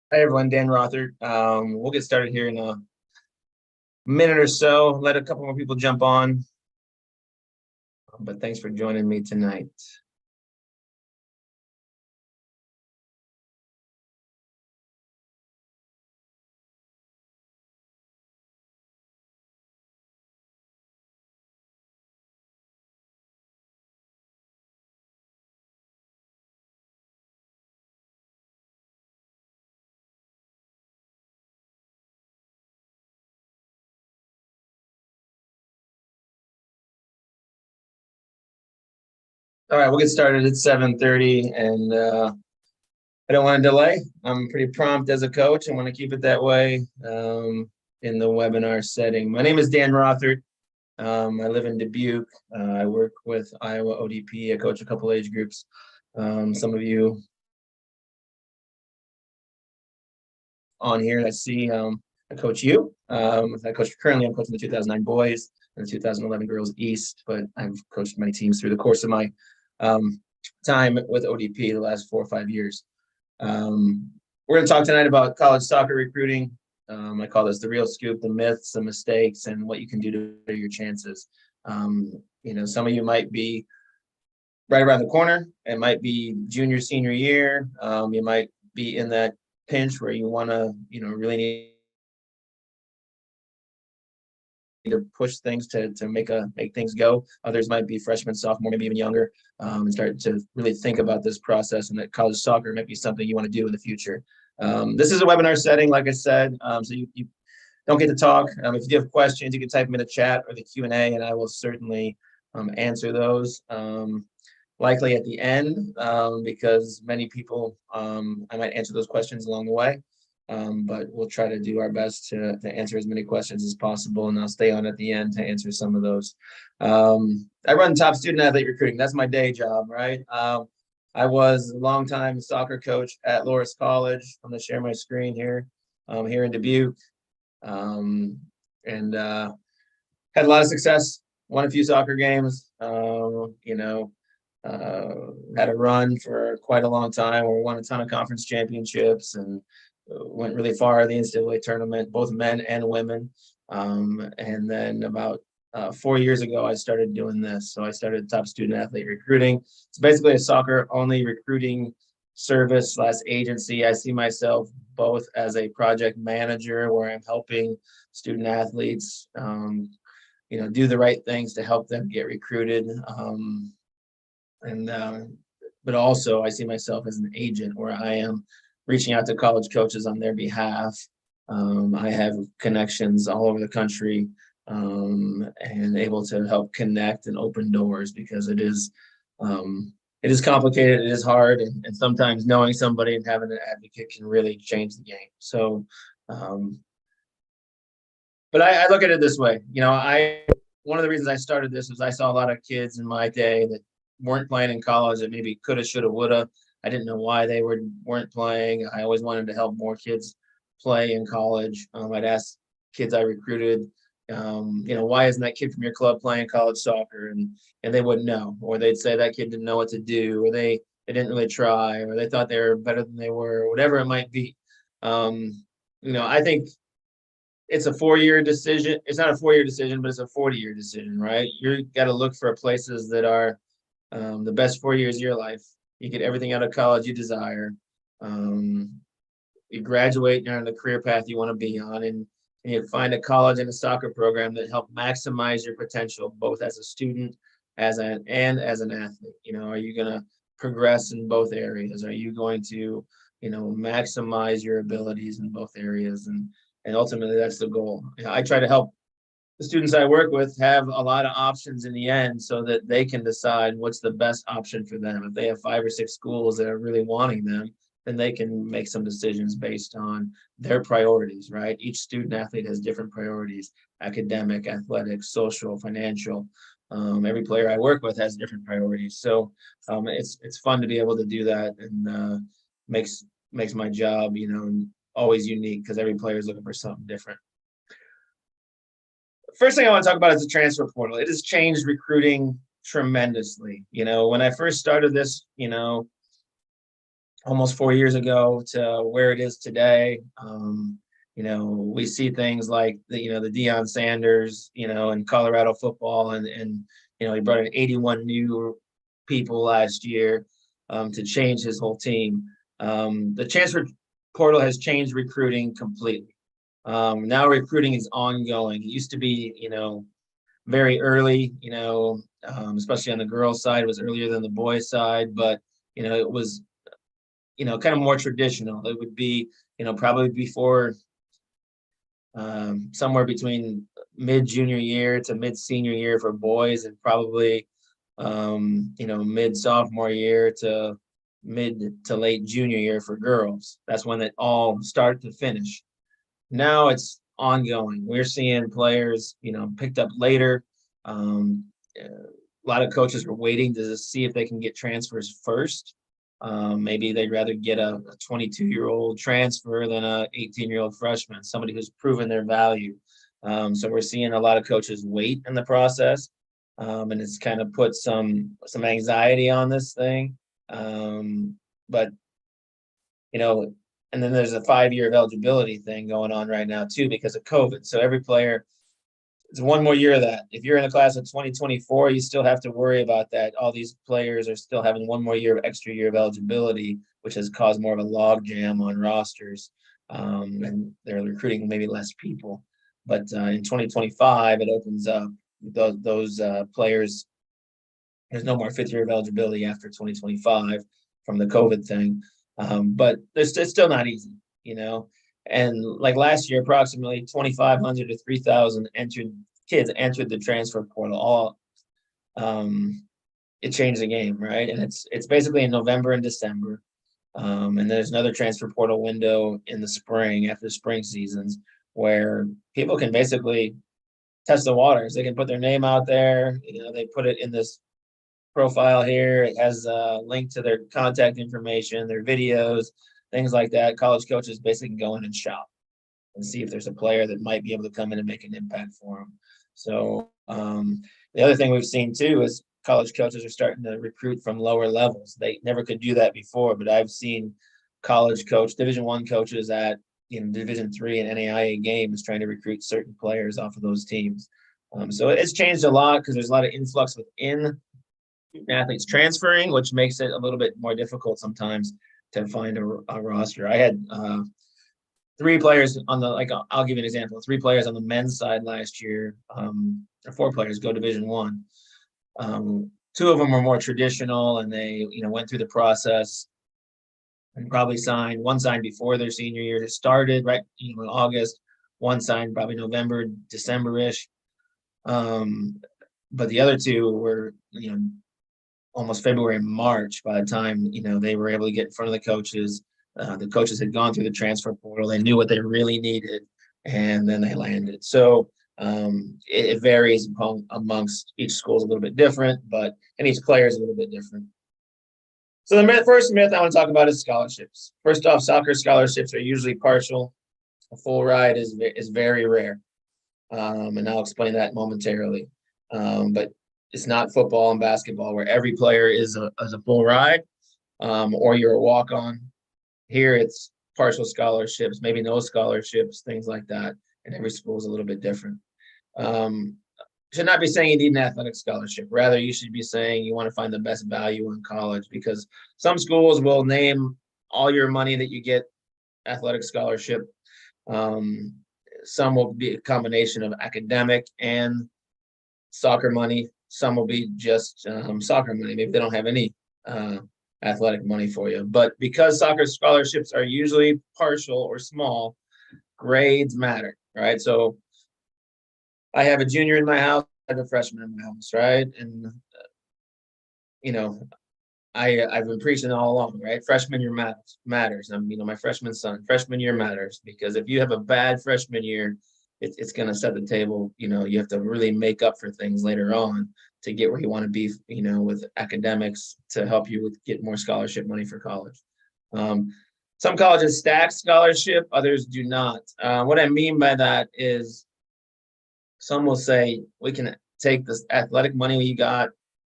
Hi everyone, Dan Rothert. We'll get started here in a minute or so. Let a couple more people jump on, but thanks for joining me tonight. All right, we'll get started at 7:30, and I don't want to delay. I'm pretty prompt as a coach. I want to keep it that way in the webinar setting. My name is Dan Rothert. I live in Dubuque. I work with Iowa ODP. I coach a couple age groups. Some of you on here. I see I coach you. I'm coaching the 2009 boys and the 2011 girls East, but I've coached many teams through the course of my time with ODP the last 4 or 5 years. We're going to talk tonight about college soccer recruiting. I call this the real scoop, the myths, the mistakes, and what you can do to better your chances. Some of you might be right around the corner. It might be junior, senior year. You might be in that pinch where you want to, really need to push things to make things go. Others might be freshmen, sophomore, maybe even younger, and start to really think about this process, and that college soccer might be something you want to do in the future. This is a webinar setting, like I said, so you don't get to talk. If you have questions, you can type them in the chat or the Q&A, and I will certainly answer those. Likely at the end, because many people, I might answer those questions along the way. But we'll try to do our best to answer as many questions as possible, and I'll stay on at the end to answer some of those. I run top student athlete recruiting. That's my day job, right? I was a longtime soccer coach at Loras College. I'm going to share my screen here, here in Dubuque, and had a lot of success. Won a few soccer games. Had a run for quite a long time where we won a ton of conference championships and went really far in the NCAA tournament, both men and women. And then about 4 years ago, I started doing this. So I started top student athlete recruiting. It's basically a soccer only recruiting service / agency. I see myself both as a project manager where I'm helping student athletes, do the right things to help them get recruited. But also I see myself as an agent where I am reaching out to college coaches on their behalf. I have connections all over the country, and able to help connect and open doors, because it is complicated, it is hard, and sometimes knowing somebody and having an advocate can really change the game. So, but I look at it this way, one of the reasons I started this was I saw a lot of kids in my day that weren't playing in college that maybe coulda, shoulda, woulda. I didn't know why they weren't playing. I always wanted to help more kids play in college. I'd ask kids I recruited, why isn't that kid from your club playing college soccer? And they wouldn't know, or they'd say that kid didn't know what to do, or they didn't really try, or they thought they were better than they were, or whatever it might be. I think it's a 4-year decision. It's not a 4-year decision, but it's a 40-year decision, right? You got to look for places that are the best 4 years of your life. You get everything out of college you desire. You graduate, you're on the career path you want to be on, and you find a college and a soccer program that help maximize your potential, both as a student, and as an athlete. Are you going to progress in both areas? Are you going to, maximize your abilities in both areas? And ultimately, that's the goal. I try to help the students I work with have a lot of options in the end, so that they can decide what's the best option for them. If they have 5 or 6 schools that are really wanting them, then they can make some decisions based on their priorities, right? Each student athlete has different priorities: academic, athletic, social, financial. Every player I work with has different priorities. So it's fun to be able to do that, and makes my job, always unique, because every player is looking for something different. First thing I want to talk about is the transfer portal. It has changed recruiting tremendously. When I first started this, almost 4 years ago to where it is today. We see things like the Deion Sanders, in Colorado football, and he brought in 81 new people last year to change his whole team. The transfer portal has changed recruiting completely. Now recruiting is ongoing. It used to be, very early, especially on the girls' side. It was earlier than the boys' side, but it was kind of more traditional. It would be, probably before somewhere between mid junior year to mid senior year for boys, and probably, mid sophomore year to mid to late junior year for girls. That's when it all start to finish. Now it's ongoing. We're seeing players, picked up later. A lot of coaches are waiting to see if they can get transfers first. Maybe they'd rather get a 22-year-old transfer than a 18-year-old freshman, somebody who's proven their value. So we're seeing a lot of coaches wait in the process, and it's kind of put some anxiety on this thing. But and then there's a 5-year eligibility thing going on right now too because of COVID. So every player, it's one more year of that. If you're in the class of 2024, you still have to worry about that. All these players are still having one more extra year of eligibility, which has caused more of a log jam on rosters, and they're recruiting maybe less people. But in 2025, it opens up those players. There's no more fifth year of eligibility after 2025 from the COVID thing. But it's still not easy, And like last year, approximately 2,500 to 3,000 kids entered the transfer portal. It changed the game, right? And it's basically in November and December. And there's another transfer portal window in the spring after spring seasons where people can basically test the waters. They can put their name out there. They put it in this profile here. It has a link to their contact information, their videos, things like that. College coaches basically can go in and shop and see if there's a player that might be able to come in and make an impact for them. So the other thing we've seen too is college coaches are starting to recruit from lower levels. They never could do that before, but I've seen Division I coaches at Division III and NAIA games trying to recruit certain players off of those teams. So it's changed a lot because there's a lot of influx within athletes transferring, which makes it a little bit more difficult sometimes to find a roster. I had 3 players on I'll give you an example. 3 players on the men's side last year, or 4 players go Division I. 2 of them were more traditional, and they went through the process and probably signed. One signed before their senior year started, right? In August. One signed probably November, December-ish. But the other 2 were almost February and March by the time they were able to get in front of the coaches. The coaches had gone through the transfer portal. They knew what they really needed, and then they landed. So it varies amongst each school is a little bit different, and each player is a little bit different. So the first myth I want to talk about is scholarships. First off, soccer scholarships are usually partial. A full ride is very rare, and I'll explain that momentarily. But it's not football and basketball where every player is a full ride, or you're a walk-on. Here it's partial scholarships, maybe no scholarships, things like that. And every school is a little bit different. Should not be saying you need an athletic scholarship. Rather, you should be saying you want to find the best value in college, because some schools will name all your money that you get athletic scholarship. Some will be a combination of academic and soccer money. Some will be just soccer money. Maybe they don't have any athletic money for you. But because soccer scholarships are usually partial or small, grades matter, right? So I have a junior in my house, I have a freshman in my house, right? And, I've been preaching all along, right? Freshman year matters. My freshman son, freshman year matters, because if you have a bad freshman year, it's going to set the table. You have to really make up for things later on to get where you want to be, with academics to help you get more scholarship money for college. Some colleges stack scholarship, others do not. What I mean by that is some will say we can take this athletic money you got,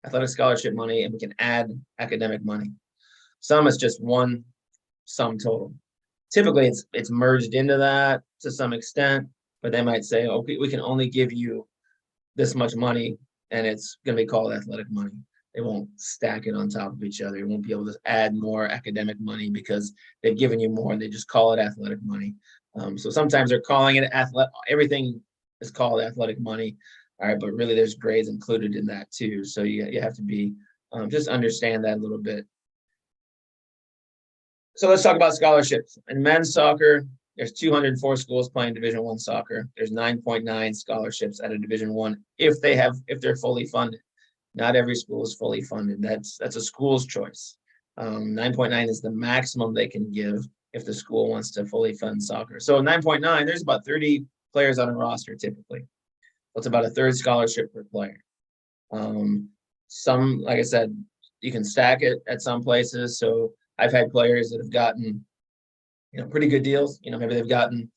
athletic scholarship money, and we can add academic money. Some it's just one sum total. Typically, it's merged into that to some extent, but they might say, okay, we can only give you this much money, and it's going to be called athletic money. They won't stack it on top of each other. You won't be able to add more academic money because they've given you more. They just call it athletic money. So sometimes they're calling it athletic. Everything is called athletic money. All right, but really there's grades included in that too. So you have to be just understand that a little bit. So let's talk about scholarships. In men's soccer, there's 204 schools playing Division I soccer. There's 9.9 scholarships at a Division I if they're fully funded. Not every school is fully funded. That's a school's choice. 9.9 is the maximum they can give if the school wants to fully fund soccer. So 9.9, there's about 30 players on a roster typically. It's about a third scholarship per player. Some, like I said, you can stack it at some places. So I've had players that have gotten, pretty good deals. Maybe they've gotten,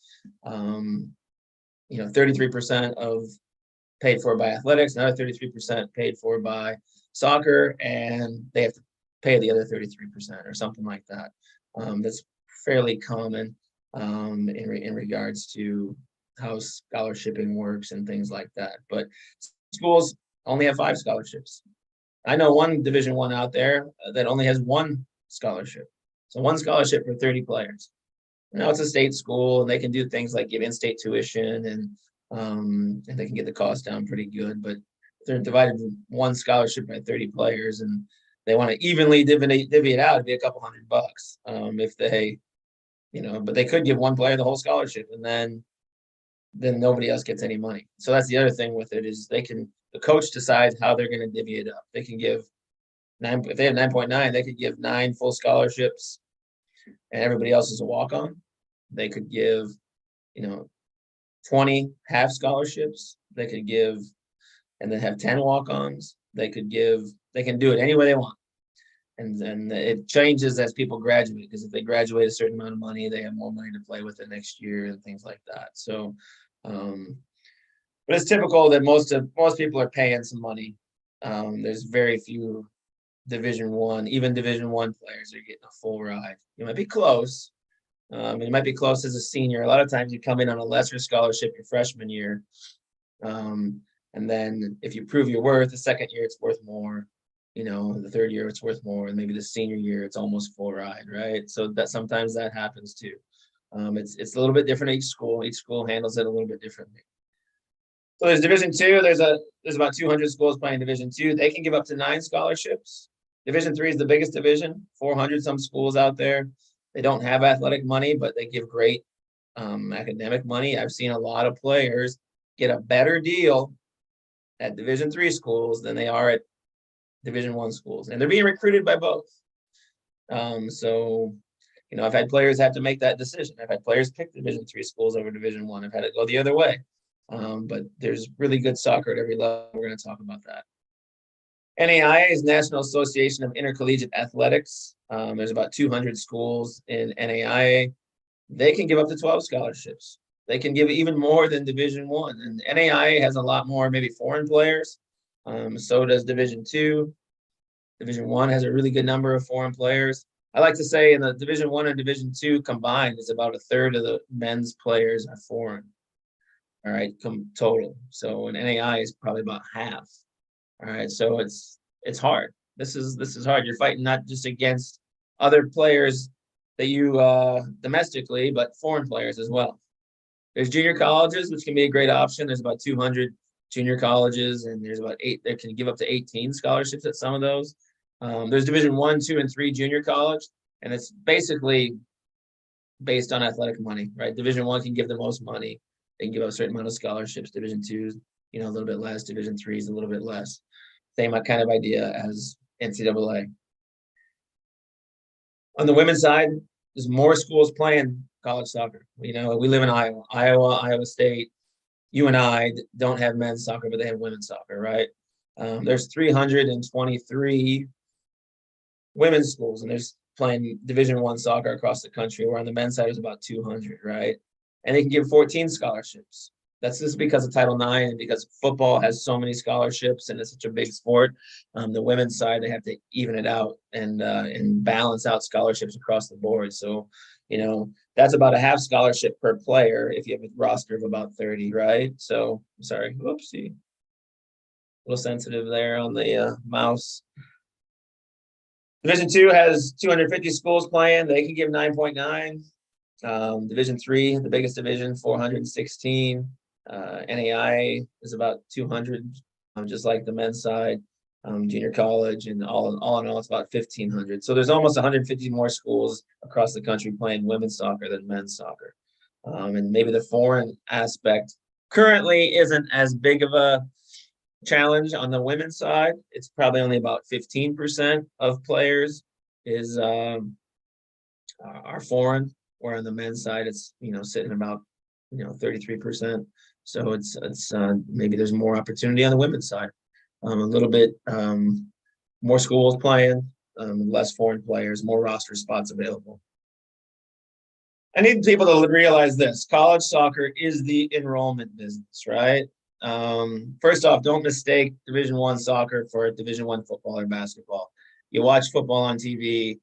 33% of paid for by athletics, another 33% paid for by soccer, and they have to pay the other 33% or something like that. That's fairly common in regards to how scholarshiping works and things like that. But schools only have 5 scholarships. I know one Division I out there that only has 1 scholarship. So 1 scholarship for 30 players. Now it's a state school, and they can do things like give in-state tuition, and they can get the cost down pretty good. But if they're divided 1 scholarship by 30 players, and they want to evenly divvy it out, it'd be a couple $100 if they, but they could give 1 player the whole scholarship, and then nobody else gets any money. So that's the other thing with it is the coach decides how they're going to divvy it up. They can give 9, if they have 9.9, they could give 9 full scholarships and everybody else is a walk-on. They could give, 20 half scholarships. They could give, and then have 10 walk-ons. They can do it any way they want. And then it changes as people graduate, because if they graduate a certain amount of money, they have more money to play with the next year and things like that. So, but it's typical that most people are paying some money. There's very few Division I, even Division I players are getting a full ride. You might be close. You might be close as a senior. A lot of times you come in on a lesser scholarship your freshman year. And then if you prove your worth, the second year it's worth more. The third year it's worth more, and maybe the senior year it's almost full ride, right? So that sometimes that happens too. It's a little bit different each school. Each school handles it a little bit differently. So there's Division II. There's about 200 schools playing Division II. They can give up to 9 scholarships. Division III is the biggest division. 400 some schools out there. They don't have athletic money, but they give great academic money. I've seen a lot of players get a better deal at Division III schools than they are at Division I schools, and they're being recruited by both. So, I've had players have to make that decision. I've had players pick Division III schools over Division I. I've had it go the other way. But there's really good soccer at every level. We're going to talk about that. NAIA is National Association of Intercollegiate Athletics. There's about 200 schools in NAIA. They can give up to 12 scholarships. They can give even more than Division I. And NAIA has a lot more, maybe foreign players. So does Division II. Division I has a really good number of foreign players. I like to say in the Division I and Division II combined, it's about a third of the men's players are foreign. All right, total. So in NAIA is probably about half. All right, so it's hard. This is hard. You're fighting not just against other players that you domestically, but foreign players as well. There's junior colleges, which can be a great option. There's about 200 junior colleges, and there's about 8 that can give up to 18 scholarships at some of those. There's Division I, II, and III junior college, and it's basically based on athletic money, right? Division I can give the most money. They can give up a certain amount of scholarships. Division II, a little bit less. Division III is a little bit less. Same kind of idea as NCAA. On the women's side, there's more schools playing college soccer. We live in Iowa. Iowa State, UNI don't have men's soccer, but they have women's soccer, right? There's 323 women's schools, and there's playing Division I soccer across the country, where on the men's side is about 200, right? And they can give 14 scholarships. That's just because of Title IX and because football has so many scholarships and it's such a big sport. The women's side, they have to even it out and balance out scholarships across the board. So, that's about a half scholarship per player if you have a roster of about 30, right? So, sorry, whoopsie, a little sensitive there on the mouse. Division two has 250 schools playing. They can give 9.9. Division three, the biggest division, 416. NAI is about 200, just like the men's side. Junior college and all in all, it's about 1,500. So there's almost 150 more schools across the country playing women's soccer than men's soccer. And maybe the foreign aspect currently isn't as big of a challenge on the women's side. It's probably only about 15% of players is are foreign, where on the men's side it's sitting about 33%. So it's maybe there's more opportunity on the women's side. A little bit more schools playing, less foreign players, more roster spots available. I need people to realize this: college soccer is the enrollment business, right? First off, don't mistake Division I soccer for Division I football or basketball. You watch football on TV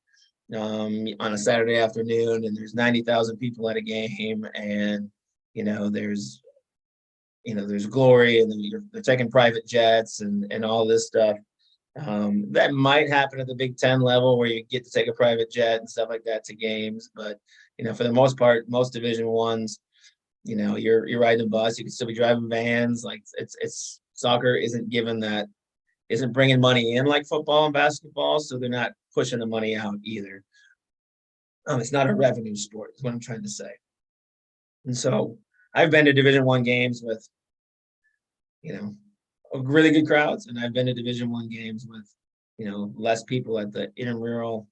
on a Saturday afternoon, and there's 90,000 people at a game, and there's glory, and they're taking private jets and all this stuff. That might happen at the Big Ten level, where you get to take a private jet and stuff like that to games, but for the most part, most Division I's, you're riding a bus. You can still be driving vans. Like it's soccer isn't bringing money in like football and basketball, so they're not pushing the money out either. It's not a revenue sport, is what I'm trying to say. And so I've been to Division I games with, really good crowds, and I've been to Division I games with, less people at the intramural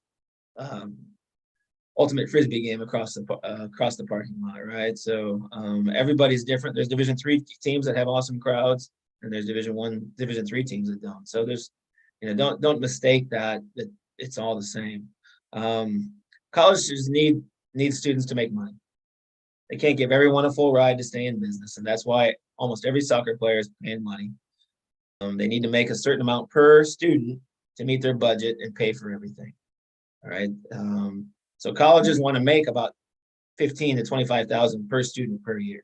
ultimate frisbee game across the parking lot, right? So everybody's different. There's Division III teams that have awesome crowds, and there's Division I, Division III teams that don't. So there's, don't mistake that it's all the same. Colleges need students to make money. They can't give everyone a full ride to stay in business, and that's why almost every soccer player is paying money. They need to make a certain amount per student to meet their budget and pay for everything. All right. So colleges want to make about 15 to 25,000 per student per year.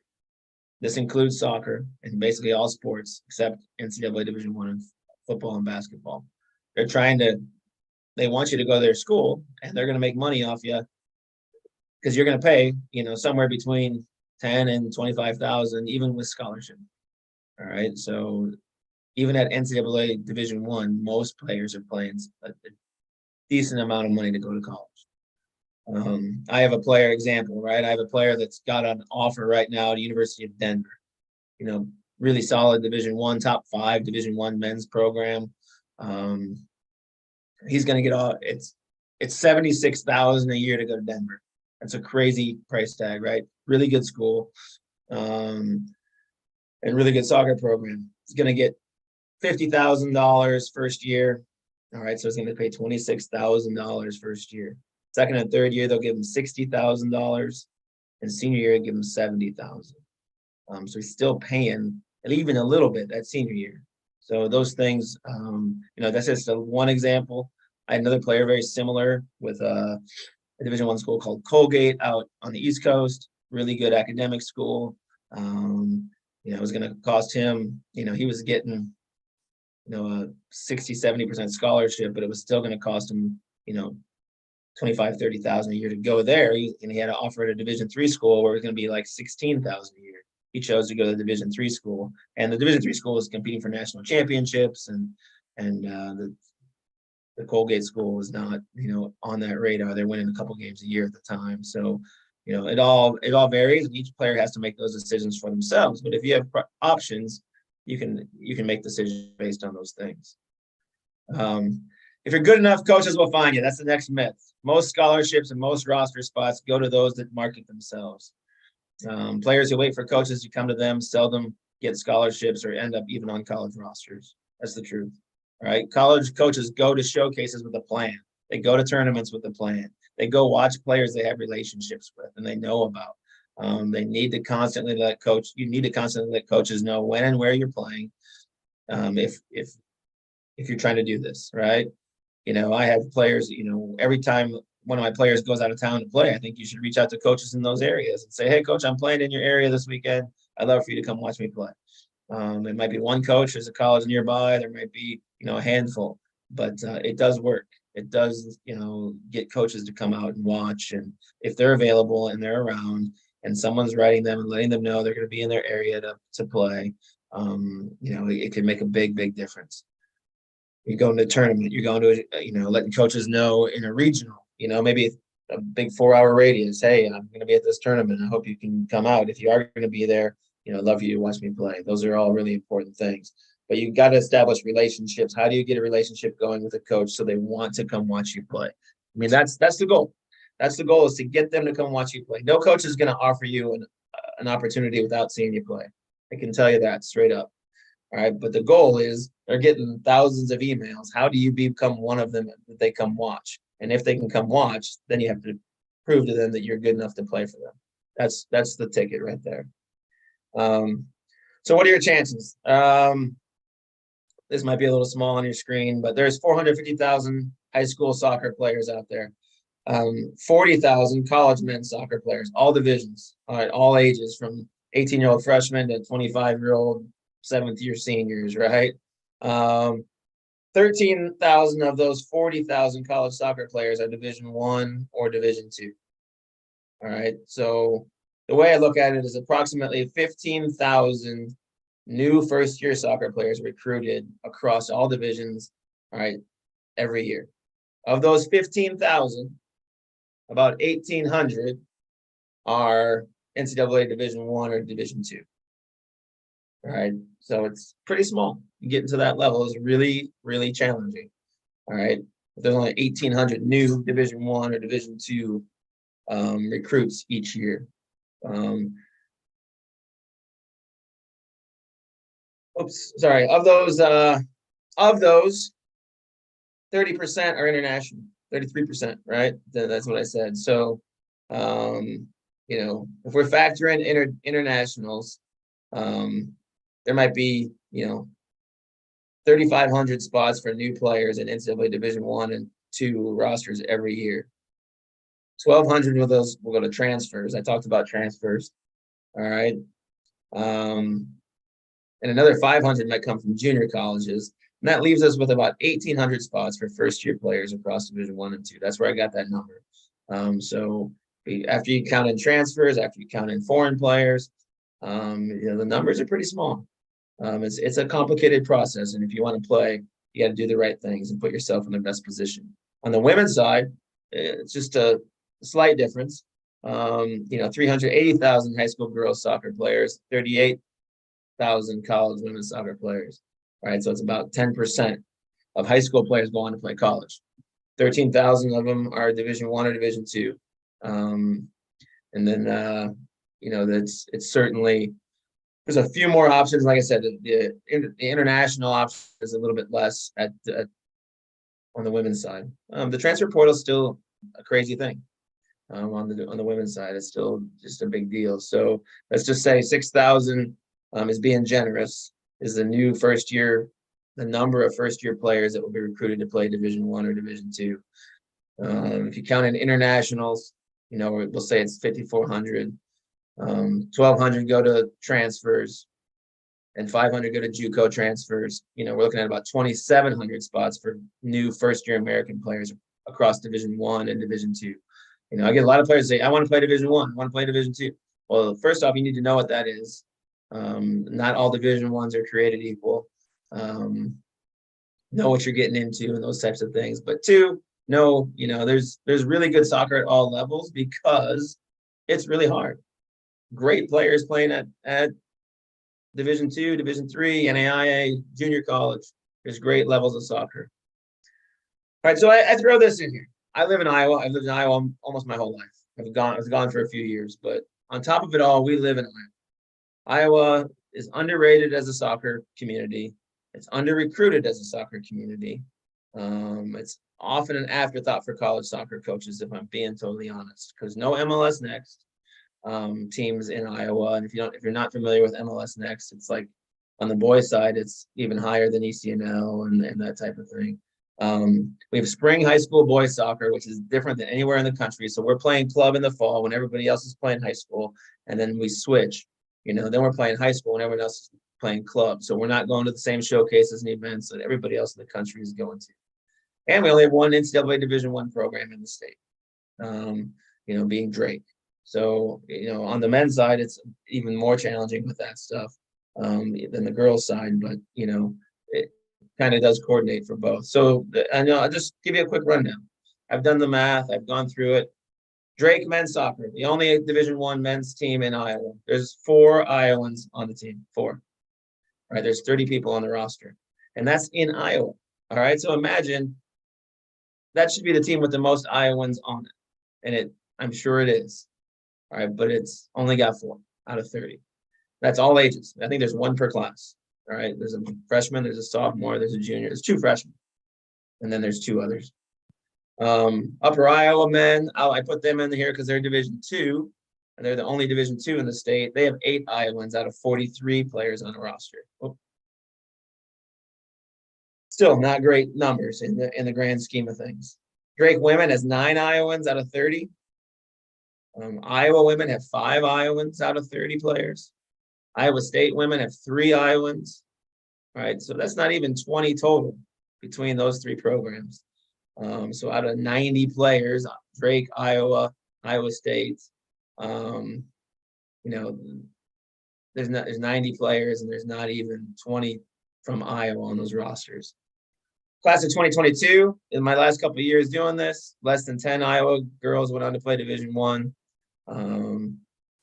This includes soccer and basically all sports except NCAA Division I football and basketball. They want you to go to their school, and they're going to make money off you because you're going to pay, somewhere between 10 and 25,000, even with scholarship. All right. So even at NCAA Division I, most players are paying a decent amount of money to go to college. I have a player example, right? I have a player that's got an offer right now at the University of Denver. Really solid Division I, top 5 Division I men's program. He's going to get it's $76,000 a year to go to Denver. That's a crazy price tag, right? Really good school, and really good soccer program. He's going to get $50,000 first year. All right, so he's going to pay $26,000 first year. Second and third year, they'll give him $60,000, and senior year, give him $70,000. So he's still paying, and even a little bit that senior year. So those things, that's just one example. I had another player very similar with a Division I school called Colgate out on the East Coast. Really good academic school. It was going to cost him. He was getting, a 60-70% scholarship, but it was still going to cost him, $25,000-$30,000 a year to go there. And he had an offer at a Division III school where it was going to be like $16,000 a year. He chose to go to the Division III school, and the Division III school was competing for national championships, and the Colgate school was not, on that radar. They're winning a couple games a year at the time. So, it all varies, and each player has to make those decisions for themselves. But if you have options, you can make decisions based on those things. If you're good enough, coaches will find you. That's the next myth. Most scholarships and most roster spots go to those that market themselves. Players who wait for coaches to come to them seldom get scholarships or end up even on college rosters. That's the truth. All right. College coaches go to showcases with a plan. They go to tournaments with a plan. They go watch players they have relationships with and they know about. They need to constantly you need to constantly let coaches know when and where you're playing. If you're trying to do this, right? I have players, every time one of my players goes out of town to play, I think you should reach out to coaches in those areas and say, hey, coach, I'm playing in your area this weekend. I'd love for you to come watch me play. It might be one coach, there's a college nearby, there might be, a handful, but it does work. It does, get coaches to come out and watch. And if they're available and they're around and someone's writing them and letting them know they're going to be in their area to play, it can make a big, big difference. You're going to a tournament, you're going to, letting coaches know in a regional, maybe a big 4-hour radius. Hey, I'm going to be at this tournament. I hope you can come out. If you are going to be there, I'd love for you to watch me play. Those are all really important things. But you got to establish relationships. How do you get a relationship going with a coach so they want to come watch you play? I mean, that's the goal. That's the goal, is to get them to come watch you play. No coach is going to offer you an opportunity without seeing you play. I can tell you that straight up. All right. But the goal is they're getting thousands of emails. How do you become one of them that they come watch? And if they can come watch, then you have to prove to them that you're good enough to play for them. That's the ticket right there. So what are your chances? This might be a little small on your screen, but there's 450,000 high school soccer players out there. 40,000 college men's soccer players, all divisions, all right, all ages, from 18-year-old freshmen to 25-year-old seventh-year seniors, right? 13,000 of those 40,000 college soccer players are Division I or Division II. All right, so the way I look at it is approximately 15,000 new first-year soccer players recruited across all divisions, all right, every year. Of those 15,000, about 1,800 are NCAA Division I or Division II. All right, so it's pretty small. Getting to that level is really, really challenging. All right, if there's only 1,800 new Division I or Division II recruits each year. Sorry. Of those, 30% are international. 33%, right? That's what I said. So, if we're factoring internationals, there might be, 3,500 spots for new players in NCAA Division I and II rosters every year. 1,200 of those will go to transfers. I talked about transfers. All right. And another 500 might come from junior colleges. And that leaves us with about 1,800 spots for first-year players across Division I and II. That's where I got that number. So after you count in transfers, after you count in foreign players, the numbers are pretty small. It's a complicated process, and if you want to play, you got to do the right things and put yourself in the best position. On the women's side, it's just a slight difference. 380,000 high school girls soccer players, 38,000 college women's soccer players. All right, so it's about 10% of high school players go on to play college. 13,000 of them are Division I or Division II. And then, it's certainly, there's a few more options. Like I said, the international option is a little bit less on the women's side. The transfer portal is still a crazy thing. On the women's side, it's still just a big deal. So let's just say 6,000 is being generous. Is the new the number of first-year players that will be recruited to play Division I or Division II. If you count in internationals, we'll say it's 5,400. 1,200 go to transfers, and 500 go to JUCO transfers. We're looking at about 2,700 spots for new first-year American players across Division I and Division II. I get a lot of players say, I want to play Division I, I want to play Division II. Well, first off, you need to know what that is. Not all Division I's are created equal. Know what you're getting into and those types of things. But two, there's really good soccer at all levels because it's really hard. Great players playing at Division II, Division III, NAIA, junior college. There's great levels of soccer. All right, so I throw this in here. I live in Iowa. I've lived in Iowa almost my whole life. I was gone for a few years, but on top of it all, we live in Iowa. Iowa is underrated as a soccer community. It's under-recruited as a soccer community. It's often an afterthought for college soccer coaches, if I'm being totally honest, because no MLS next. teams in Iowa. And if you're not familiar with MLS Next, it's like on the boys side, it's even higher than ECNL and that type of thing. We have spring high school boys soccer, which is different than anywhere in the country. So we're playing club in the fall when everybody else is playing high school, and then we switch. Then we're playing high school when everyone else is playing club. So we're not going to the same showcases and events that everybody else in the country is going to. And we only have one NCAA Division I program in the state, being Drake. So, on the men's side, it's even more challenging with that stuff than the girls' side, but, it kind of does coordinate for both. So, I'll just give you a quick rundown. I've done the math. I've gone through it. Drake men's soccer, the only Division I men's team in Iowa. There's 4 Iowans on the team, 4. Right, there's 30 people on the roster, and that's in Iowa. All right, so imagine that should be the team with the most Iowans on it, and I'm sure it is. All right, but it's only got 4 out of 30. That's all ages. I think there's 1 per class. All right, there's a freshman, there's a sophomore, there's a junior, there's 2 freshmen, and then there's 2 others. Upper Iowa men, I put them in here because they're Division II, and they're the only Division II in the state. They have 8 Iowans out of 43 players on the roster. Oh. Still not great numbers in the grand scheme of things. Drake women has 9 Iowans out of 30. Iowa women have 5 Iowans out of 30 players. Iowa State women have 3 Iowans. All right, so that's not even 20 total between those 3 programs. So out of 90 players, Drake, Iowa State, there's 90 players, and there's not even 20 from Iowa on those rosters. Class of 2022, in my last couple of years doing this, less than 10 Iowa girls went on to play Division I.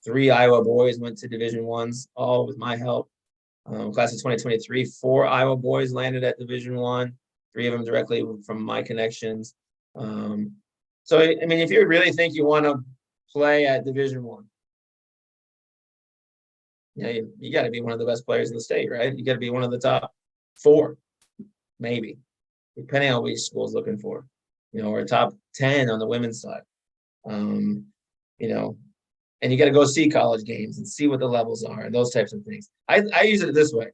3 Iowa boys went to Division Is, all with my help. Class of 2023, 4 Iowa boys landed at Division I, 3 of them directly from my connections. So, if you really think you want to play at Division I, you got to be one of the best players in the state, right? You got to be one of the top 4, maybe, depending on which school is looking for, or top 10 on the women's side. And you got to go see college games and see what the levels are and those types of things. I use it this way.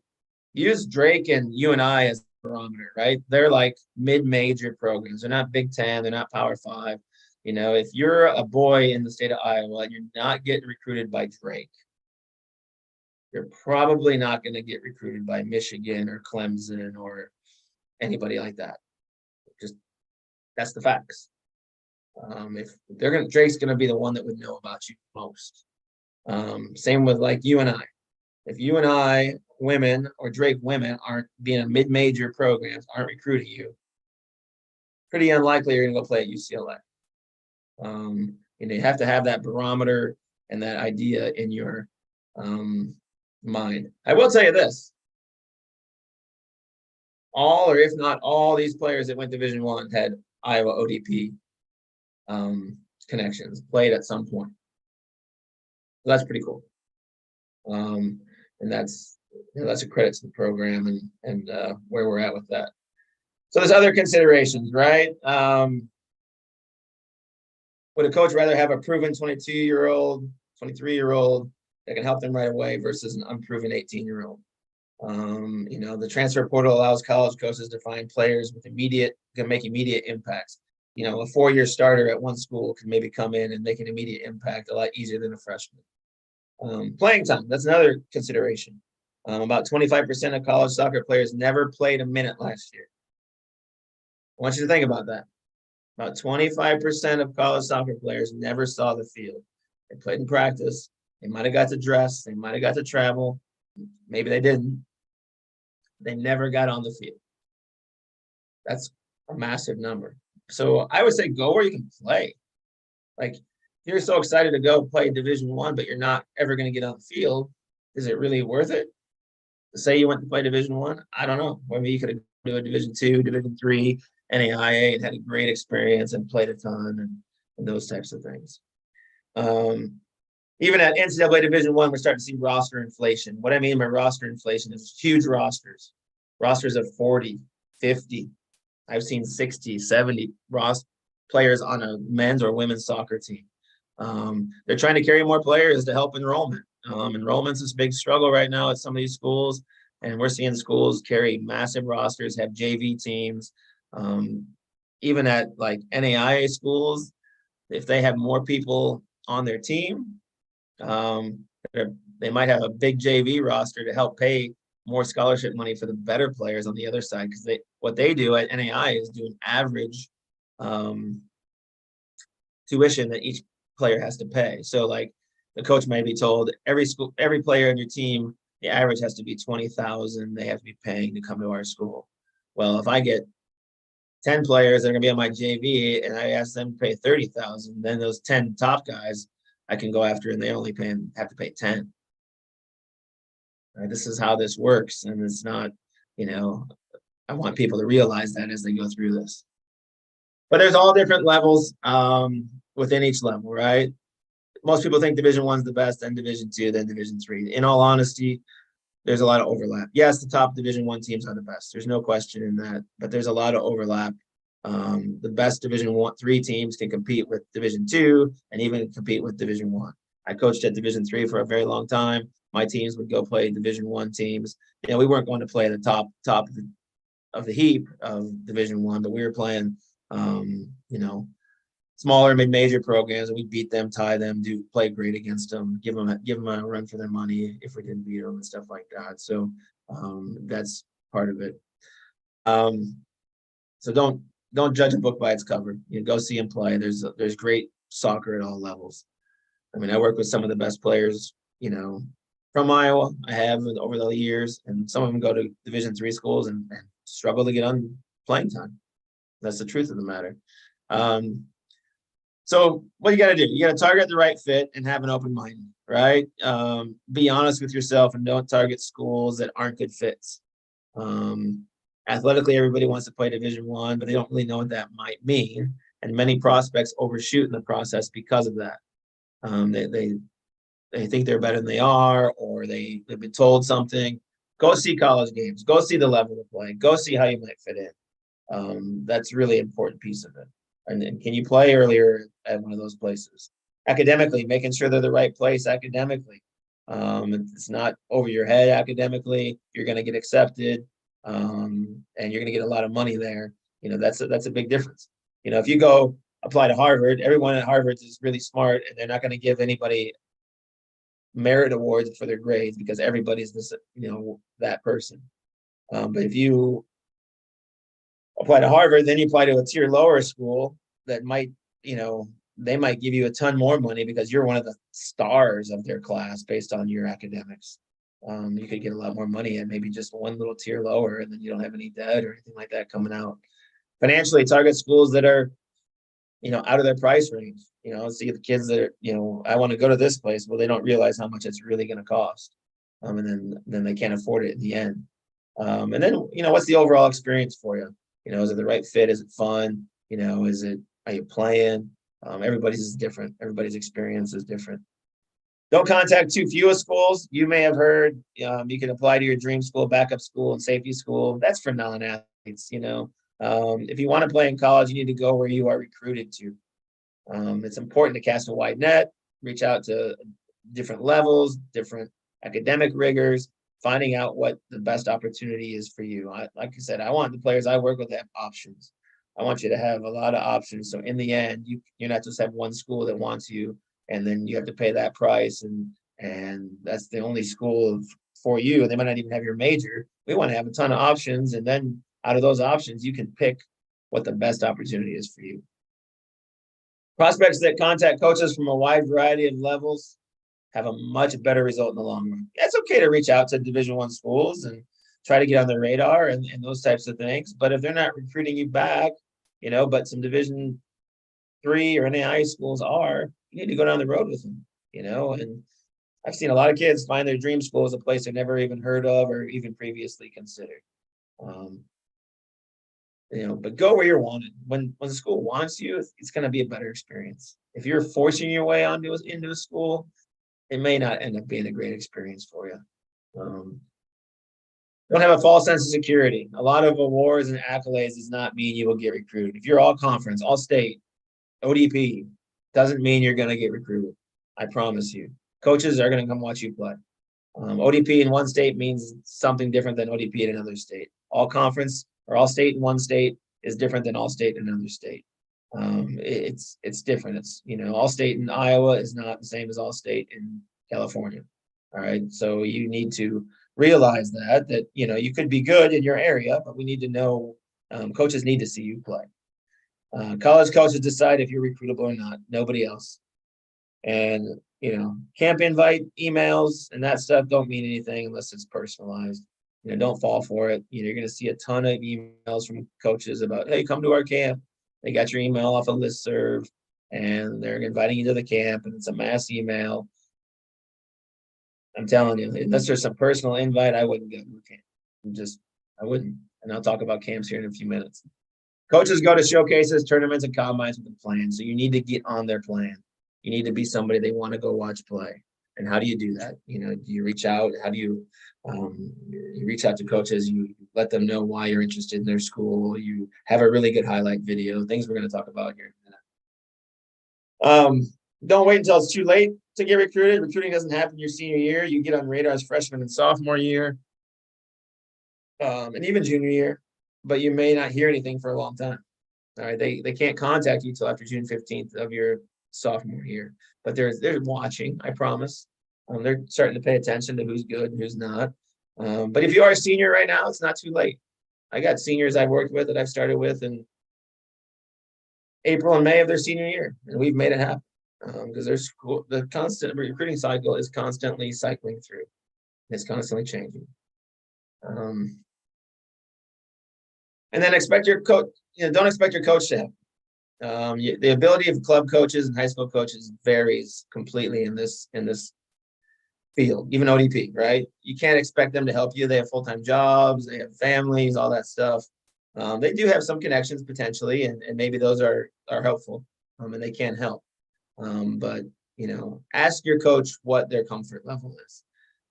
Use Drake and UNI as a barometer, right? They're like mid-major programs. They're not Big Ten. They're not Power 5. If you're a boy in the state of Iowa and you're not getting recruited by Drake, you're probably not going to get recruited by Michigan or Clemson or anybody like that. Just that's the facts. If Drake's going to be the one that would know about you most. Same with like UNI. If UNI women or Drake women aren't being a mid-major programs, aren't recruiting you, pretty unlikely you're going to go play at UCLA. You have to have that barometer and that idea in your mind. I will tell you this. All, or if not all, these players that went Division I had Iowa ODP connections, played at some point. So that's pretty cool. And that's a credit to the program and where we're at with that. So there's other considerations, right? Would a coach rather have a proven 22-year-old, 23-year-old that can help them right away versus an unproven 18-year-old? The transfer portal allows college coaches to find players with can make immediate impacts. A 4-year starter at one school can maybe come in and make an immediate impact a lot easier than a freshman. Playing time, that's another consideration. About 25% of college soccer players never played a minute last year. I want you to think about that. About 25% of college soccer players never saw the field. They played in practice. They might have got to dress. They might have got to travel. Maybe they didn't. They never got on the field. That's a massive number. So I would say go where you can play. Like, you're so excited to go play Division I, but you're not ever going to get on the field. Is it really worth it? To say you went to play Division I don't know. Maybe you could have done a Division II, Division III, NAIA, and had a great experience and played a ton and those types of things. Even at NCAA Division I, we're starting to see roster inflation. What I mean by roster inflation is huge rosters of 40, 50. I've seen 60, 70 players on a men's or women's soccer team. They're trying to carry more players to help enrollment. Enrollment's this big struggle right now at some of these schools, and we're seeing schools carry massive rosters, have JV teams. Even at like NAIA schools, if they have more people on their team, um, they might have a big JV roster to help pay more scholarship money for the better players on the other side, because what they do at NAIA is do an average tuition that each player has to pay. So like the coach might be told every player on your team, the average has to be 20,000 they have to be paying to come to our school. Well, if I get 10 players that are going to be on my JV and I ask them to pay 30,000, then those 10 top guys I can go after and they only have to pay 10. Right? This is how this works. And it's not, I want people to realize that as they go through this. But there's all different levels within each level, right? Most people think Division I's the best, then Division II, then Division III. In all honesty, there's a lot of overlap. Yes, the top Division I teams are the best. There's no question in that, but there's a lot of overlap. The best Division III teams can compete with Division II and even compete with Division I. I coached at Division III for a very long time. My teams would go play Division I teams. We weren't going to play the top of the heap of Division I, but we were playing, smaller mid-major programs, and we beat them, tie them, play great against them, give them a run for their money if we didn't beat them and stuff like that. So that's part of it. So don't judge a book by its cover. Go see them play. There's great soccer at all levels. I mean, I work with some of the best players, from Iowa. I have over the years, and some of them go to Division III schools and struggle to get on playing time. That's the truth of the matter. So what you got to do, you got to target the right fit and have an open mind, right? Be honest with yourself and don't target schools that aren't good fits. Athletically, everybody wants to play Division I, but they don't really know what that might mean. And many prospects overshoot in the process because of that. They think they're better than they are, or they've been told something. Go see college games. Go see the level of play. Go see how you might fit in. That's a really important piece of it. And can you play earlier at one of those places? Academically, making sure they're the right place academically. It's not over your head academically. You're going to get accepted, and you're going to get a lot of money there. That's a big difference. If you go apply to Harvard, everyone at Harvard is really smart, and they're not going to give anybody merit awards for their grades because everybody's this, that person. But if you apply to Harvard, then you apply to a tier lower school that might, they might give you a ton more money because you're one of the stars of their class based on your academics. You could get a lot more money at maybe just one little tier lower, and then you don't have any debt or anything like that coming out. Financially, target schools that are, out of their price range. See the kids that are, I want to go to this place. Well, they don't realize how much it's really going to cost. And then they can't afford it in the end. And then, what's the overall experience for you? Is it the right fit? Is it fun? Are you playing? Everybody's is different. Everybody's experience is different. Don't contact too few schools. You may have heard, you can apply to your dream school, backup school, and safety school. That's for non-athletes, If you want to play in college, you need to go where you are recruited to. It's important to cast a wide net, reach out to different levels, different academic rigors, finding out what the best opportunity is for you. Like I said, I want the players I work with to have options. I want you to have a lot of options. So in the end, you're not just have one school that wants you, and then you have to pay that price, and that's the only school for you. And they might not even have your major. We want to have a ton of options, and then out of those options, you can pick what the best opportunity is for you. Prospects that contact coaches from a wide variety of levels have a much better result in the long run. It's okay to reach out to Division I schools and try to get on their radar and those types of things. But if they're not recruiting you back, but some Division III or NAIA schools are, you need to go down the road with them, and I've seen a lot of kids find their dream school as a place they've never even heard of or even previously considered. But go where you're wanted. When the school wants you, it's going to be a better experience. If you're forcing your way into a school, it may not end up being a great experience for you. Don't have a false sense of security. A lot of awards and accolades does not mean you will get recruited. If you're all conference, all state, ODP, Doesn't mean you're going to get recruited. I promise you. Coaches are going to come watch you play. ODP in one state means something different than ODP in another state. All conference or all state in one state is different than all state in another state. It's different. It's, all state in Iowa is not the same as all state in California. All right. So you need to realize that, you could be good in your area, but we need to know, coaches need to see you play. College coaches decide if you're recruitable or not, nobody else. And, camp invite emails and that stuff don't mean anything unless it's personalized. Don't fall for it. You're going to see a ton of emails from coaches about, hey, come to our camp. They got your email off a listserv and they're inviting you to the camp, and it's a mass email. I'm telling you, unless there's some personal invite, I wouldn't go to a camp. I wouldn't. And I'll talk about camps here in a few minutes. Coaches go to showcases, tournaments, and combines with a plan. So you need to get on their plan. You need to be somebody they want to go watch play. And how do you do that? Do you reach out? How do you reach out to coaches? You let them know why you're interested in their school. You have a really good highlight video, things we're going to talk about here in a minute. Don't wait until it's too late to get recruited. Recruiting doesn't happen your senior year. You get on radars freshman and sophomore year, and even junior year, but you may not hear anything for a long time. All right, they can't contact you till after June 15th of your sophomore year, but they're watching, I promise. They're starting to pay attention to who's good and who's not. But if you are a senior right now, it's not too late. I got seniors I've worked with that I've started with in April and May of their senior year, and we've made it happen because the constant recruiting cycle is constantly cycling through. It's constantly changing. And then expect your coach. Don't expect your coach to help. The ability of club coaches and high school coaches varies completely in this field, even ODP, right? You can't expect them to help you. They have full-time jobs, they have families, all that stuff. They do have some connections potentially, and maybe those are helpful, and they can help. But ask your coach what their comfort level is.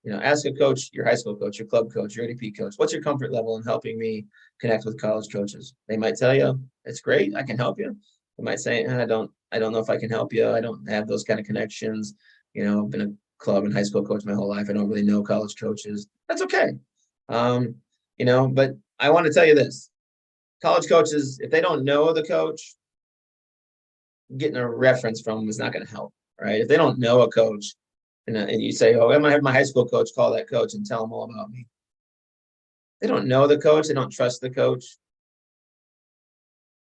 Ask a coach, your high school coach, your club coach, your ODP coach, what's your comfort level in helping me connect with college coaches? They might tell you, it's great, I can help you. They might say, I don't know if I can help you. I don't have those kind of connections. I've been a club and high school coach my whole life. I don't really know college coaches. That's okay. But I want to tell you this. College coaches, if they don't know the coach, getting a reference from them is not going to help, right? If they don't know a coach, and you say, oh, I'm going to have my high school coach call that coach and tell them all about me. They don't know the coach. They don't trust the coach.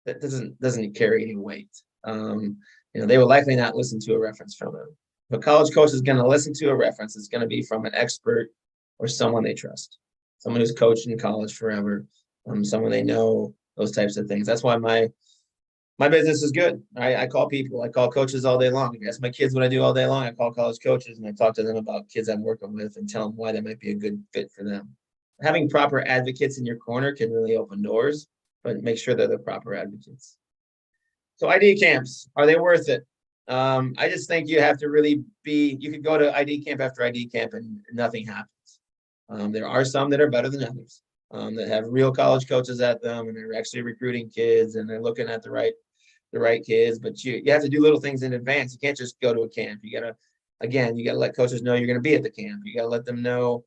That doesn't carry any weight. They will likely not listen to a reference from them. If a college coach is going to listen to a reference, it's going to be from an expert or someone they trust, someone who's coached in college forever, someone they know, those types of things. That's why my business is good. I call people. I call coaches all day long. I ask my kids what I do all day long. I call college coaches and I talk to them about kids I'm working with and tell them why that might be a good fit for them. Having proper advocates in your corner can really open doors, but make sure they're the proper advocates. So ID camps, are they worth it? I just think you have to really you could go to ID camp after ID camp and nothing happens. There are some that are better than others, that have real college coaches at them and they're actually recruiting kids and they're looking at the right kids, but you have to do little things in advance. You can't just go to a camp. You gotta let coaches know you're gonna be at the camp. You gotta let them know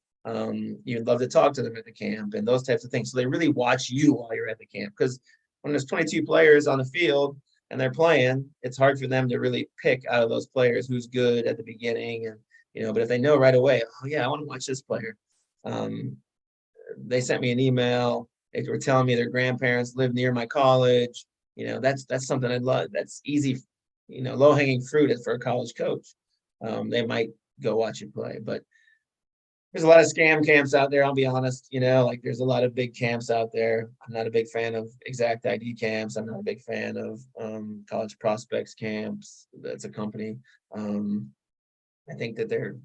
you'd love to talk to them at the camp and those types of things. So they really watch you while you're at the camp, because when there's 22 players on the field and they're playing, it's hard for them to really pick out of those players who's good at the beginning. And, but if they know right away, oh yeah, I want to watch this player. They sent me an email. They were telling me their grandparents live near my college. That's something I'd love. That's easy, low hanging fruit for a college coach. They might go watch you play, but there's a lot of scam camps out there. I'll be honest, there's a lot of big camps out there. I'm not a big fan of exact ID camps. I'm not a big fan of college prospects camps. That's a company. I think that they're,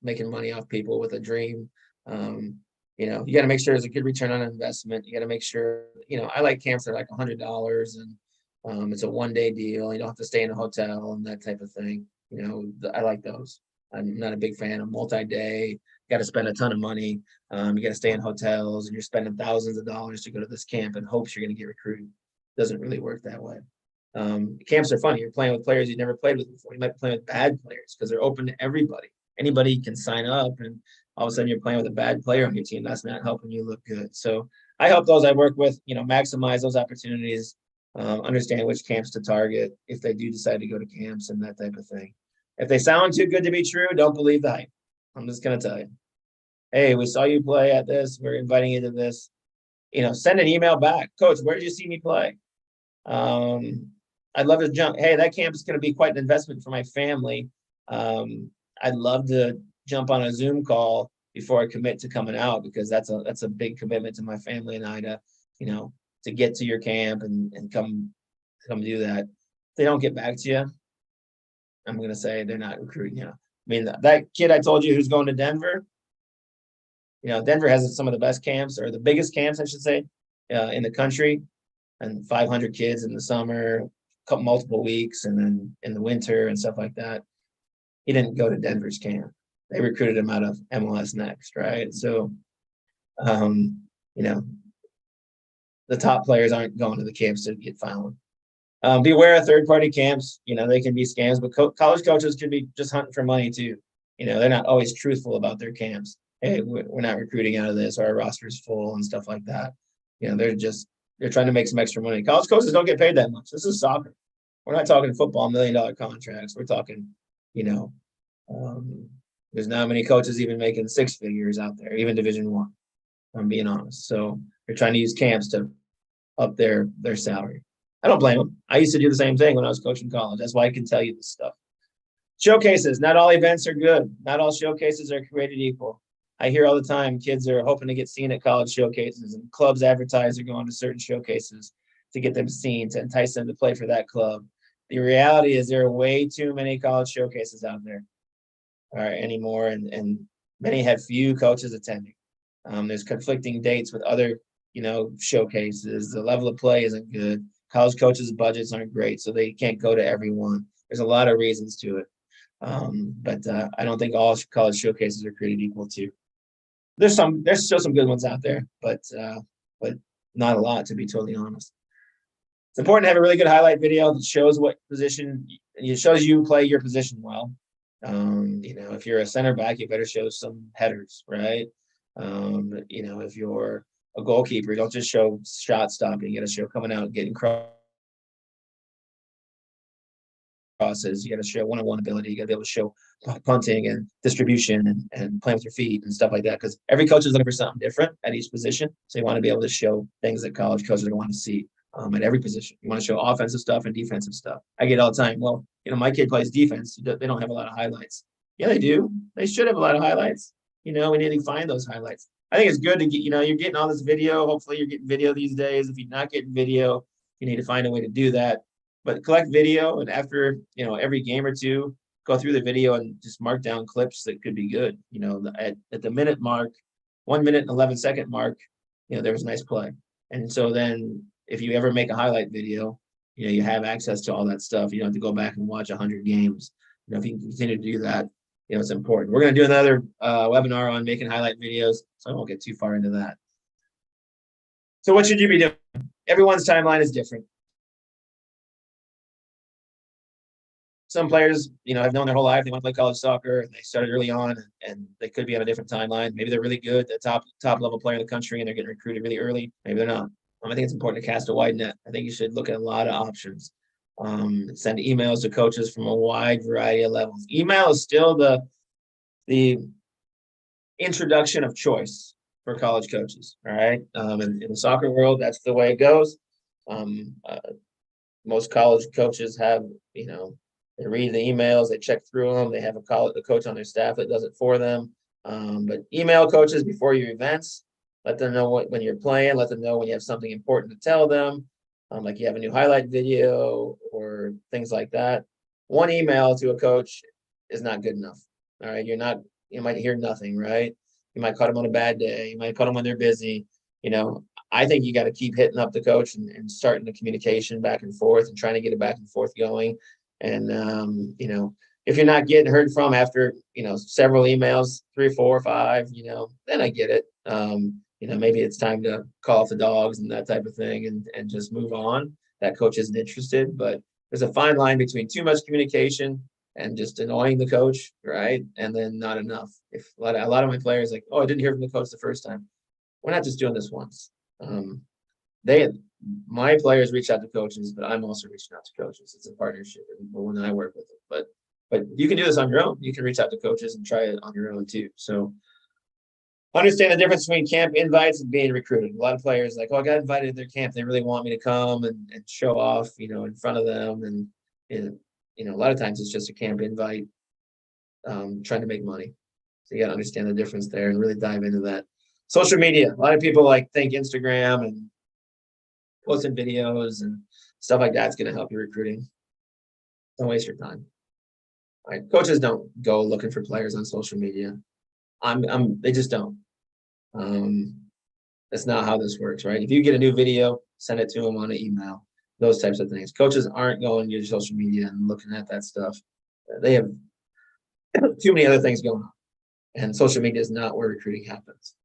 making money off people with a dream. You got to make sure there's a good return on investment. You got to make sure, I like camps that are like $100 and it's a one-day deal. You don't have to stay in a hotel and that type of thing. I like those. I'm not a big fan of multi-day. Got to spend a ton of money. You got to stay in hotels and you're spending thousands of dollars to go to this camp in hopes you're going to get recruited. Doesn't really work that way. Camps are funny. You're playing with players you never played with before. You might be playing with bad players because they're open to everybody. Anybody can sign up, and all of a sudden you're playing with a bad player on your team. That's not helping you look good. So I help those I work with, maximize those opportunities, understand which camps to target if they do decide to go to camps and that type of thing. If they sound too good to be true, don't believe the hype. I'm just going to tell you, hey, we saw you play at this. We're inviting you to this. Send an email back. Coach, where did you see me play? I'd love to jump. Hey, that camp is going to be quite an investment for my family. I'd love to jump on a Zoom call before I commit to coming out, because that's a big commitment to my family and I to get to your camp and come do that. If they don't get back to you, I'm going to say they're not recruiting you. I mean, that kid I told you who's going to Denver, Denver has some of the best camps, or the biggest camps, I should say, in the country, and 500 kids in the summer, multiple weeks, and then in the winter and stuff like that. He didn't go to Denver's camp. They recruited him out of MLS Next, right? So, the top players aren't going to the camps to get found. Beware of third-party camps. They can be scams, but college coaches can be just hunting for money too. They're not always truthful about their camps. Hey, we're not recruiting out of this, or our roster's full and stuff like that. They're trying to make some extra money. College coaches don't get paid that much. This is soccer. We're not talking football, $1 million contracts. We're talking, there's not many coaches even making six figures out there, even Division I. I'm being honest. So they're trying to use camps to up their salary. I don't blame them. I used to do the same thing when I was coaching college. That's why I can tell you this stuff. Showcases. Not all events are good. Not all showcases are created equal. I hear all the time kids are hoping to get seen at college showcases, and clubs advertise they're going to certain showcases to get them seen, to entice them to play for that club. The reality is there are way too many college showcases out there anymore, and many have few coaches attending. There's conflicting dates with other, showcases. The level of play isn't good. College coaches' budgets aren't great, so they can't go to everyone. There's a lot of reasons to it. But I don't think all college showcases are created equal too. There's still some good ones out there, but not a lot, to be totally honest. It's important to have a really good highlight video that shows what position, it shows you play your position well. If you're a center back, you better show some headers, right? If you're a goalkeeper, don't just show shot stopping. You got to show coming out, getting crosses. You got to show one-on-one ability. You got to be able to show punting and distribution and playing with your feet and stuff like that. Because every coach is looking for something different at each position. So you want to be able to show things that college coaches are going to want to see at every position. You want to show offensive stuff and defensive stuff. I get it all the time. Well, my kid plays defense. They don't have a lot of highlights. Yeah, they do. They should have a lot of highlights. We need to find those highlights. I think it's good to get, you're getting all this video. Hopefully you're getting video these days. If you're not getting video, you need to find a way to do that. But collect video, and after, every game or two, go through the video and just mark down clips that could be good. At the minute mark, 1 minute and 11-second mark, there was a nice play. And so then if you ever make a highlight video, you have access to all that stuff. You don't have to go back and watch 100 games. If you can continue to do that, it's important. We're going to do another webinar on making highlight videos, so I won't get too far into that. So what should you be doing? Everyone's timeline is different. Some players, have known their whole life they want to play college soccer, and they started early on, and they could be on a different timeline. Maybe they're really good, the top level player in the country, and they're getting recruited really early. Maybe they're not. I think it's important to cast a wide net. I think you should look at a lot of options. Send emails to coaches from a wide variety of levels. Email is still the introduction of choice for college coaches. All right. In the soccer world, that's the way it goes. Most college coaches have, they read the emails, they check through them. They have a coach on their staff that does it for them. But email coaches before your events. Let them know when you're playing. Let them know when you have something important to tell them. Like you have a new highlight video or things like that. One email to a coach is not good enough. All right. You might hear nothing, right? You might cut them on a bad day. You might cut them when they're busy. I think you got to keep hitting up the coach and starting the communication back and forth and trying to get it back and forth going. And, if you're not getting heard from after, several emails, 3, 4, 5, then I get it. Maybe it's time to call off the dogs and that type of thing and just move on. that coach isn't interested. But there's a fine line between too much communication and just annoying the coach, right? And then not enough. If a lot of my players like, oh, I didn't hear from the coach the first time. We're not just doing this once. They my players reach out to coaches, but I'm also reaching out to coaches. It's a partnership when I work with them. But you can do this on your own. You can reach out to coaches and try it on your own too. So understand the difference between camp invites and being recruited. A lot of players like, oh, I got invited to their camp. They really want me to come and show off, in front of them. And a lot of times it's just a camp invite, trying to make money. So you got to understand the difference there and really dive into that. Social media. A lot of people think Instagram and posting videos and stuff like that's going to help you recruiting. Don't waste your time. All right. Coaches don't go looking for players on social media. They just don't. That's not how this works, right? If you get a new video, send it to them on an email, those types of things. Coaches aren't going to your social media and looking at that stuff. They have too many other things going on. And social media is not where recruiting happens.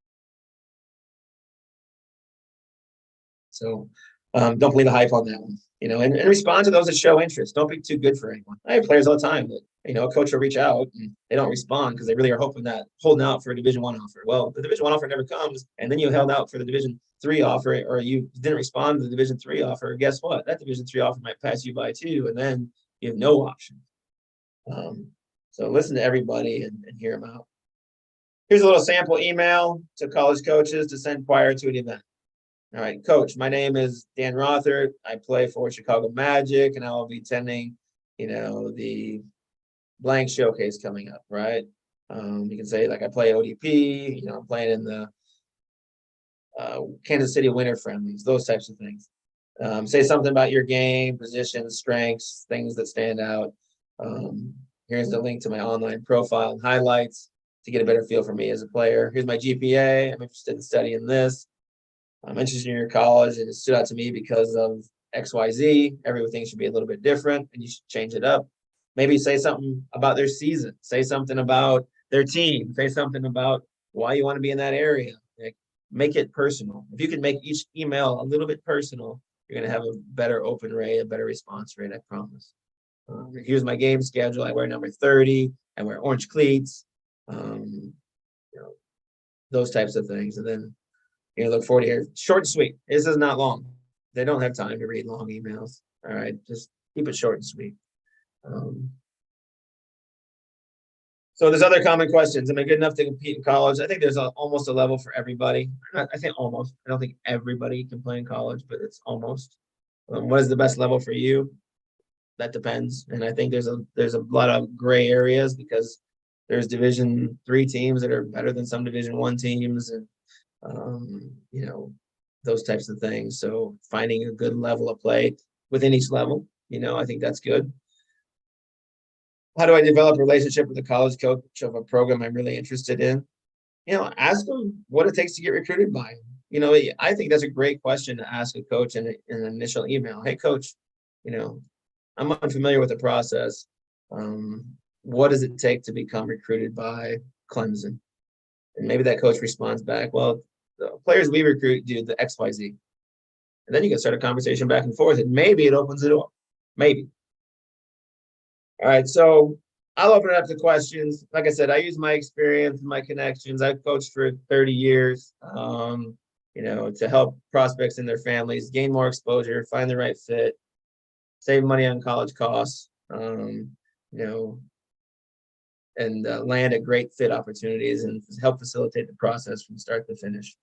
So don't believe the hype on that one, and respond to those that show interest. Don't be too good for anyone. I have players all the time that, a coach will reach out and they don't respond because they really are holding out for a Division I offer. Well, the Division I offer never comes, and then you held out for the Division III offer, or you didn't respond to the Division III offer. Guess what? That Division III offer might pass you by too, and then you have no option. So listen to everybody and hear them out. Here's a little sample email to college coaches to send prior to an event. All right, coach, my name is Dan Rothert. I play for Chicago Magic, and I will be attending, the blank showcase coming up, right? You can say, I play ODP, I'm playing in the Kansas City Winter Friendlies, those types of things. Say something about your game, positions, strengths, things that stand out. Here's the link to my online profile and highlights to get a better feel for me as a player. Here's my GPA. I'm interested in studying this. I'm interested in your college, and it stood out to me because of XYZ. Everything should be a little bit different, and you should change it up. Maybe say something about their season. Say something about their team. Say something about why you want to be in that area. Make it personal. If you can make each email a little bit personal, you're going to have a better open rate, a better response rate, I promise. Here's my game schedule. I wear number 30. I wear orange cleats. Those types of things. And then look forward to hear. Short and sweet. This is not long. They don't have time to read long emails. All right, just keep it short and sweet. So there's other common questions. Am I good enough to compete in college? I think there's almost a level for everybody. I think almost. I don't think everybody can play in college, but it's almost. What is the best level for you? That depends. And I think there's a lot of gray areas because there's Division III teams that are better than some Division I teams, and those types of things. So finding a good level of play within each level, I think that's good. How do I develop a relationship with a college coach of a program I'm really interested in? Ask them what it takes to get recruited by him. I think that's a great question to ask a coach in an initial email. Hey, coach, I'm unfamiliar with the process. What does it take to become recruited by Clemson? And maybe that coach responds back, well, the players we recruit do the XYZ. And then you can start a conversation back and forth, and maybe it opens the door. Maybe. All right, so I'll open it up to questions. Like I said, I use my experience, my connections. I've coached for 30 years, to help prospects and their families gain more exposure, find the right fit, save money on college costs, and land at great fit opportunities and help facilitate the process from start to finish.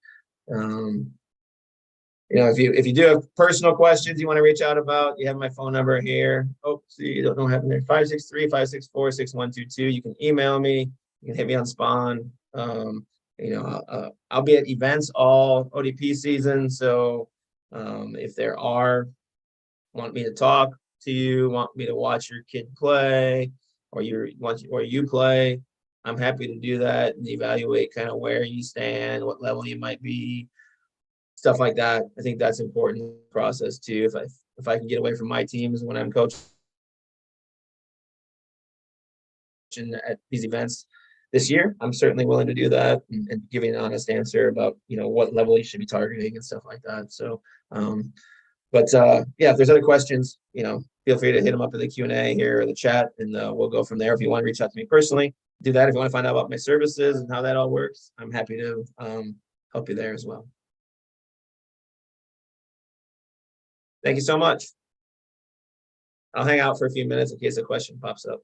If you do have personal questions you want to reach out about, you have my phone number here. Oh, so you don't have it there. 563-564-6122. You can email me. You can hit me on Spawn. I'll be at events all ODP season. So if there want me to talk to you, want me to watch your kid play, or you play, I'm happy to do that and evaluate kind of where you stand, what level you might be, stuff like that. I think that's important process too. If I can get away from my teams when I'm coaching at these events this year, I'm certainly willing to do that and giving an honest answer about what level you should be targeting and stuff like that. So But yeah, if there's other questions, feel free to hit them up in the Q&A here or the chat, and we'll go from there. If you want to reach out to me personally, do that. If you want to find out about my services and how that all works, I'm happy to help you there as well. Thank you so much. I'll hang out for a few minutes in case a question pops up.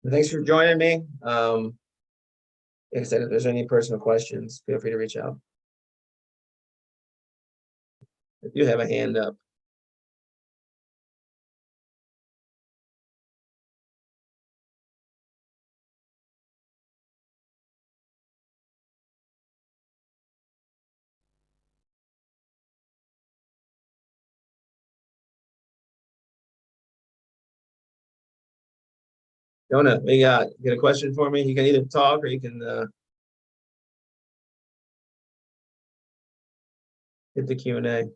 Thanks for joining me. Like I said, if there's any personal questions, feel free to reach out. If you have a hand up. Jonah, we got a question for me? You can either talk or you can hit the Q&A.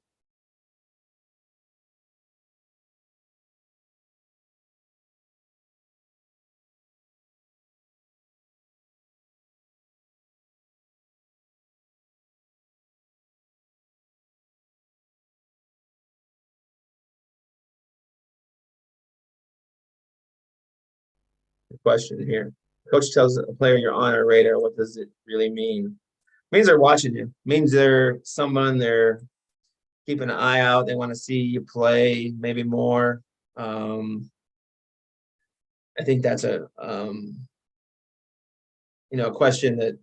Question here. Coach tells a player you're on our radar. What does it really mean? It means they're watching you. It means they're someone they're keeping an eye out. They want to see you play maybe more. I think that's a question that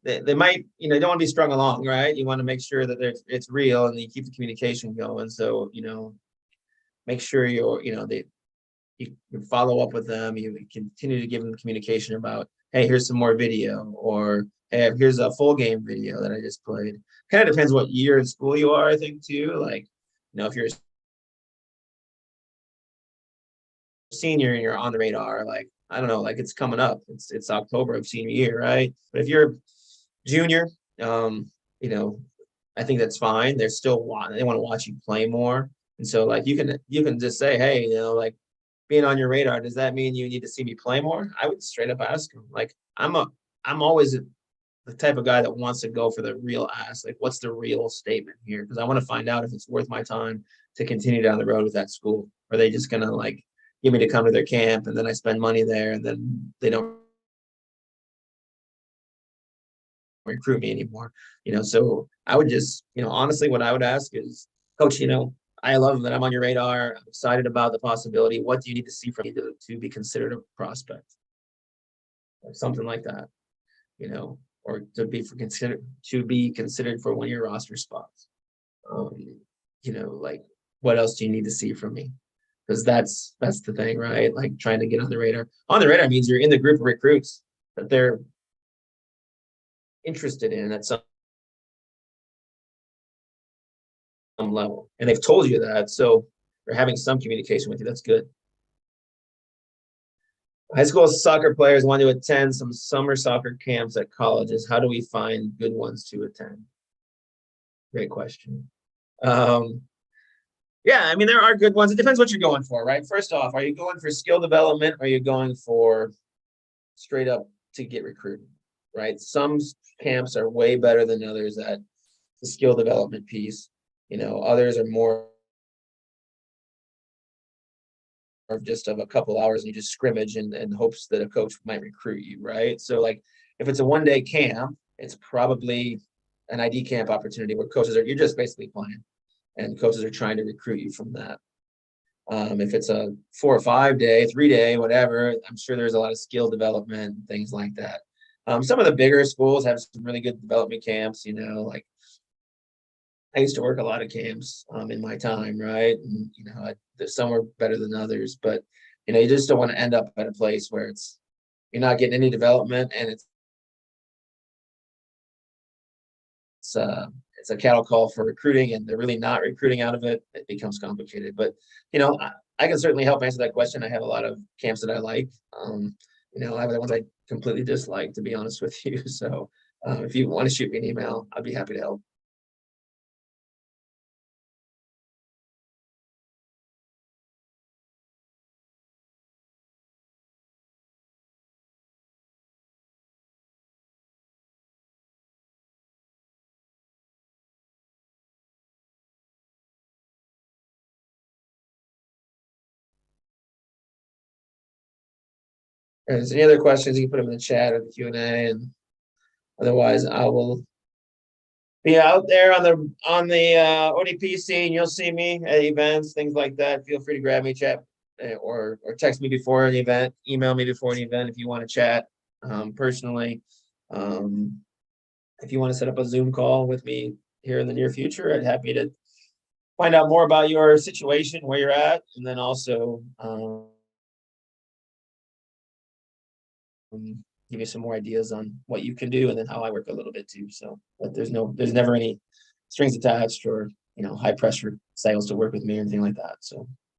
they might, don't want to be strung along, right? You want to make sure that it's real and you keep the communication going. So, make sure you follow up with them. You continue to give them communication about, hey, here's some more video, or hey, here's a full game video that I just played. Kind of depends what year in school you are, I think, too. Like, if you're a senior and you're on the radar, like, I don't know, like it's coming up. It's October of senior year, right? But if you're junior, I think that's fine. They want to watch you play more. And so like you can just say, hey, like being on your radar, does that mean you need to see me play more? I would straight up ask them. Like I'm always the type of guy that wants to go for the real ask. Like, what's the real statement here? Because I want to find out if it's worth my time to continue down the road with that school. Are they just gonna like give me to come to their camp and then I spend money there and then they don't recruit me anymore? So I would just, honestly, what I would ask is, Coach, I love that I'm on your radar. I'm excited about the possibility. What do you need to see from me to be considered a prospect? Or something like that, or to be considered for one of your roster spots. Like what else do you need to see from me? Because that's the thing, right? Like trying to get on the radar. On the radar means you're in the group of recruits that they're interested in at some level, and they've told you that, so they're having some communication with you. That's good. High school soccer players want to attend some summer soccer camps at colleges. How do we find good ones to attend? Great question. Yeah, I mean, there are good ones. It depends what you're going for, right? First off, are you going for skill development or are you going for straight up to get recruited, right? Some camps are way better than others at the skill development piece. Others are more just of a couple hours and you just scrimmage and hopes that a coach might recruit you, right? So like if it's a one-day camp, it's probably an ID camp opportunity where you're just basically playing and coaches are trying to recruit you from that. If it's a 4 or 5 day, 3 day, whatever, I'm sure there's a lot of skill development and things like that. Some of the bigger schools have some really good development camps, like I used to work a lot of camps in my time, right? And there's some are better than others, but you just don't want to end up at a place where you're not getting any development, and it's it's a cattle call for recruiting, and they're really not recruiting out of it. It becomes complicated, but I can certainly help answer that question. I have a lot of camps that I like. I have the ones I completely dislike, to be honest with you. So if you want to shoot me an email, I'd be happy to help. If there's any other questions, you can put them in the chat or the Q&A, and otherwise I will be out there on the ODP scene. You'll see me at events, things like that. Feel free to grab me, chat, or text me before an event, email me before an event if you want to chat personally. If you want to set up a Zoom call with me here in the near future, I'd happy to find out more about your situation, where you're at, and then also give you some more ideas on what you can do, and then how I work a little bit too. So, but there's never any strings attached or high pressure sales to work with me or anything like that. So